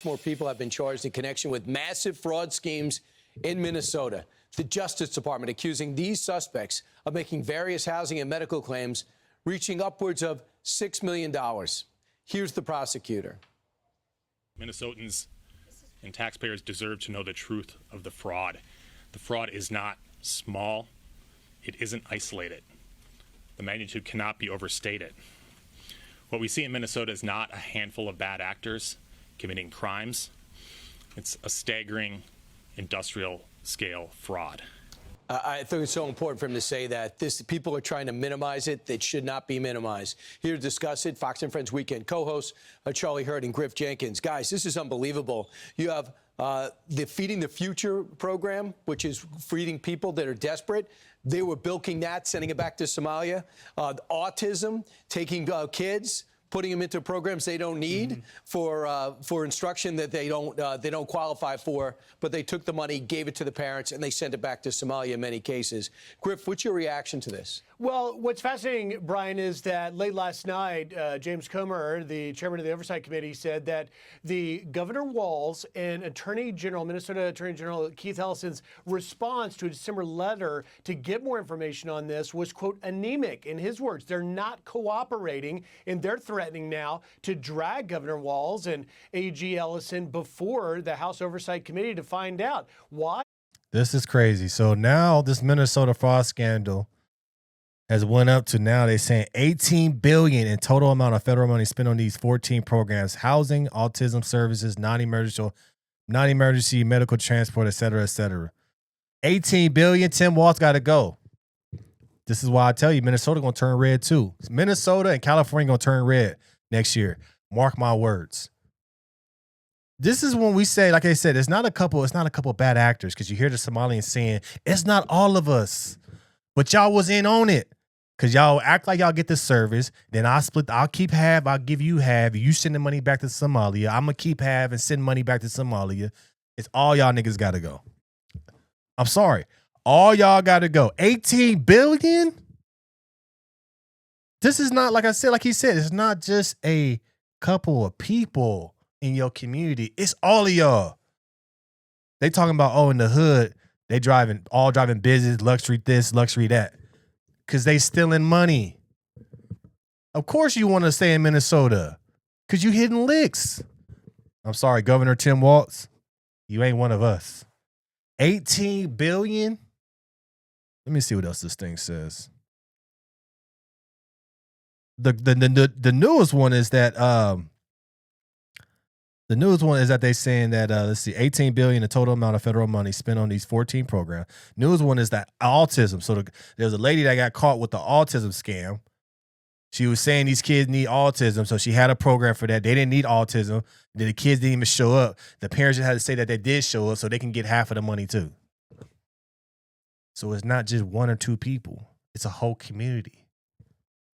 More people have been charged in connection with massive fraud schemes in Minnesota. The Justice Department accusing these suspects of making various housing and medical claims reaching upwards of $6 million. Here's the prosecutor. Minnesotans and taxpayers deserve to know the truth of the fraud. The fraud is not small. It isn't isolated. The magnitude cannot be overstated. What we see in Minnesota is not a handful of bad actors committing crimes. It's a staggering industrial scale fraud. I think it's so important for him to say that people are trying to minimize it. It should not be minimized. Here to discuss it, Fox and Friends Weekend co-hosts Charlie Hurd and Griff Jenkins. Guys, this is unbelievable. You have the Feeding the Future program, which is feeding people that are desperate. They were bilking that, sending it back to Somalia. Autism, taking kids, putting them into programs they don't need for instruction that they don't qualify for, but they took the money, gave it to the parents, and they sent it back to Somalia in many cases. Griff, what's your reaction to this? Well, what's fascinating, Brian, is that late last night, James Comer, the chairman of the Oversight Committee, said that the Governor Walz and Minnesota Attorney General Keith Ellison's response to a December letter to get more information on this was, quote, anemic. In his words, they're not cooperating, and they're threatening now to drag Governor Walz and AG Ellison before the House Oversight Committee to find out why. This is crazy. So now this Minnesota fraud scandal has went up to now they're saying $18 billion in total amount of federal money spent on these 14 programs: housing, autism services, non-emergency medical transport, et cetera, et cetera. $18 billion. Tim Walz got to go. This is why I tell you, Minnesota going to turn red too. Minnesota and California going to turn red next year. Mark my words. This is when we say, like I said, it's not a couple bad actors, because you hear the Somalians saying it's not all of us, but y'all was in on it. Because y'all act like y'all get the service, then I'll keep half, I'll give you half, you send the money back to Somalia, I'm going to keep half and send money back to Somalia. It's all y'all niggas got to go. I'm sorry. All y'all got to go. $18 billion? This is not, like I said, like he said, it's not just a couple of people in your community. It's all of y'all. They talking about, oh, in the hood, they all driving business, luxury this, luxury that. Because they stealing money. Of course you want to stay in Minnesota. Because you hitting licks. I'm sorry, Governor Tim Walz. You ain't one of us. $18 billion? Let me see what else this thing says. The newest one is that they saying that let's see, $18 billion the total amount of federal money spent on these 14 programs. Newest one is that autism. So there's a lady that got caught with the autism scam. She was saying these kids need autism, so she had a program for that. They didn't need autism. Then the kids didn't even show up. The parents just had to say that they did show up so they can get half of the money too. So it's not just one or two people. It's a whole community.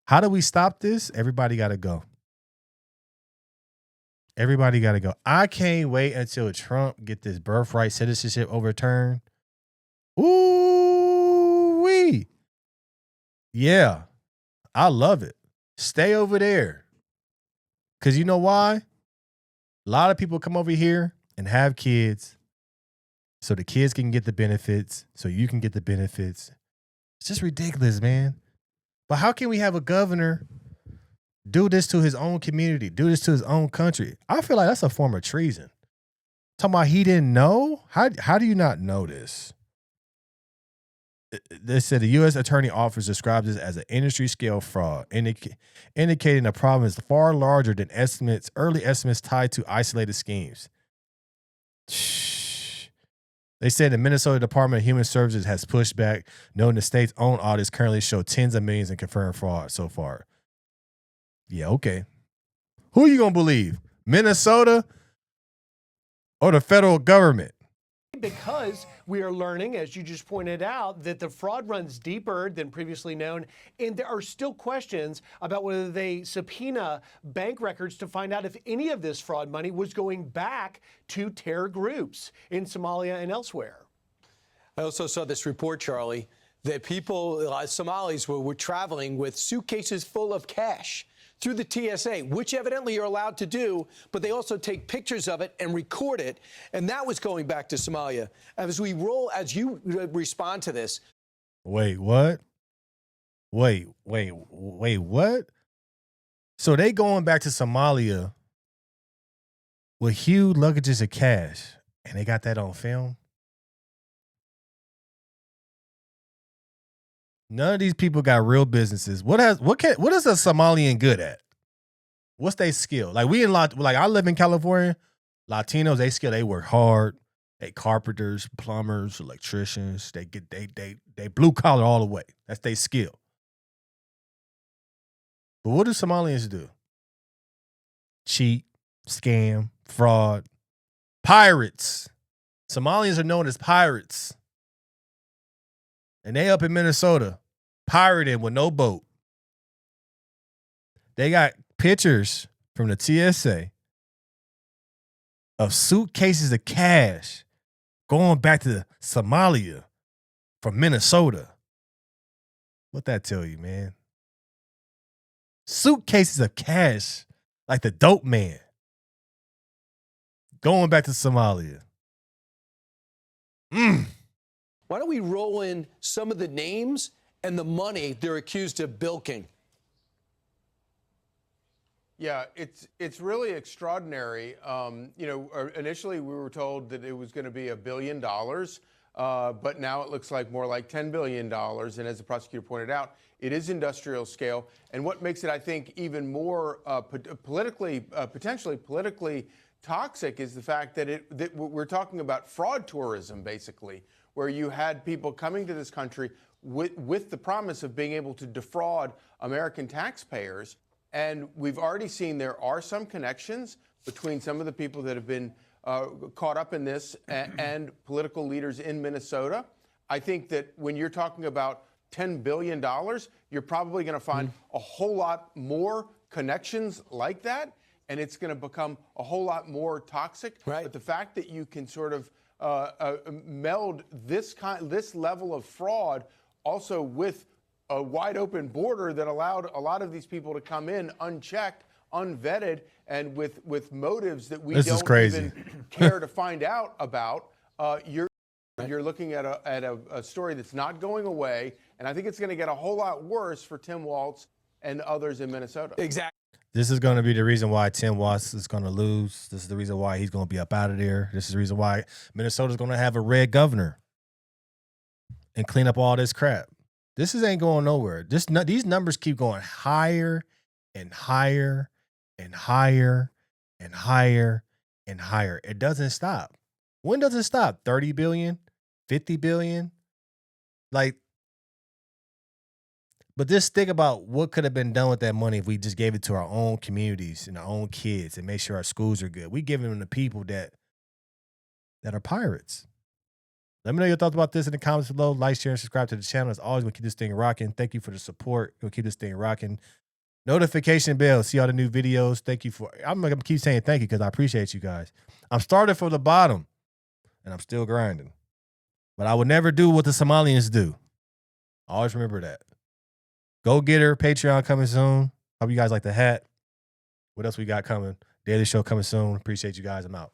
How do we stop this? Everybody got to go. Everybody got to go. I can't wait until Trump get this birthright citizenship overturned. Ooh-wee. Yeah, I love it. Stay over there. Because you know why? A lot of people come over here and have kids so the kids can get the benefits, so you can get the benefits. It's just ridiculous, man. But how can we have a governor do this to his own community, do this to his own country? I feel like that's a form of treason. Talking about he didn't know? How do you not know this? They said the U.S. Attorney Office describes this as an industry-scale fraud, indicating the problem is far larger than early estimates tied to isolated schemes. They said the Minnesota Department of Human Services has pushed back, noting the state's own audits currently show tens of millions in confirmed fraud so far. Yeah, okay. Who are you going to believe? Minnesota or the federal government? Because we are learning, as you just pointed out, that the fraud runs deeper than previously known, and there are still questions about whether they subpoena bank records to find out if any of this fraud money was going back to terror groups in Somalia and elsewhere. I also saw this report, Charlie, that people, Somalis, were traveling with suitcases full of cash through the TSA, which evidently you're allowed to do, but they also take pictures of it and record it. And that was going back to Somalia. As you respond to this. Wait, what? Wait, what? So they going back to Somalia with huge luggages of cash, and they got that on film? None of these people got real businesses. What is a Somalian good at? What's their skill? Like I live in California. Latinos, they work hard. They carpenters, plumbers, electricians. They blue collar all the way. That's their skill. But what do Somalians do? Cheat, scam, fraud, pirates. Somalians are known as pirates. And they up in Minnesota, pirating with no boat. They got pictures from the TSA of suitcases of cash going back to Somalia from Minnesota. What that tell you, man? Suitcases of cash, like the dope man, going back to Somalia. Why don't we roll in some of the names and the money they're accused of bilking? Yeah, it's really extraordinary. Initially we were told that it was going to be $1 billion, but now it looks like more like $10 billion. And as the prosecutor pointed out, it is industrial scale. And what makes it, I think, even more potentially politically toxic is the fact that we're talking about fraud tourism, basically, where you had people coming to this country with the promise of being able to defraud American taxpayers. And we've already seen there are some connections between some of the people that have been caught up in this and political leaders in Minnesota. I think that when you're talking about $10 billion, you're probably going to find a whole lot more connections like that, and it's going to become a whole lot more toxic. Right. But the fact that you can sort of meld this level of fraud also with a wide open border that allowed a lot of these people to come in unchecked, unvetted, and with motives that we don't even care to find out about, you're looking at a story that's not going away, and I think it's going to get a whole lot worse for Tim Walz and others in Minnesota. Exactly. This is going to be the reason why Tim Walz is going to lose. This is the reason why he's going to be up out of there. This is the reason why Minnesota's going to have a red governor and clean up all this crap. This ain't going nowhere. These numbers keep going higher and higher and higher and higher and higher. It doesn't stop. When does it stop? 30 billion? 50 billion? But just think about what could have been done with that money if we just gave it to our own communities and our own kids and make sure our schools are good. We give them to people that are pirates. Let me know your thoughts about this in the comments below. Like, share, and subscribe to the channel. As always, we'll keep this thing rocking. Thank you for the support. We'll keep this thing rocking. Notification bell. See all the new videos. Thank you I'm going to keep saying thank you because I appreciate you guys. I'm starting from the bottom, and I'm still grinding. But I would never do what the Somalians do. Always remember that. Go get her. Patreon coming soon. Hope you guys like the hat. What else we got coming? Daily show coming soon. Appreciate you guys. I'm out.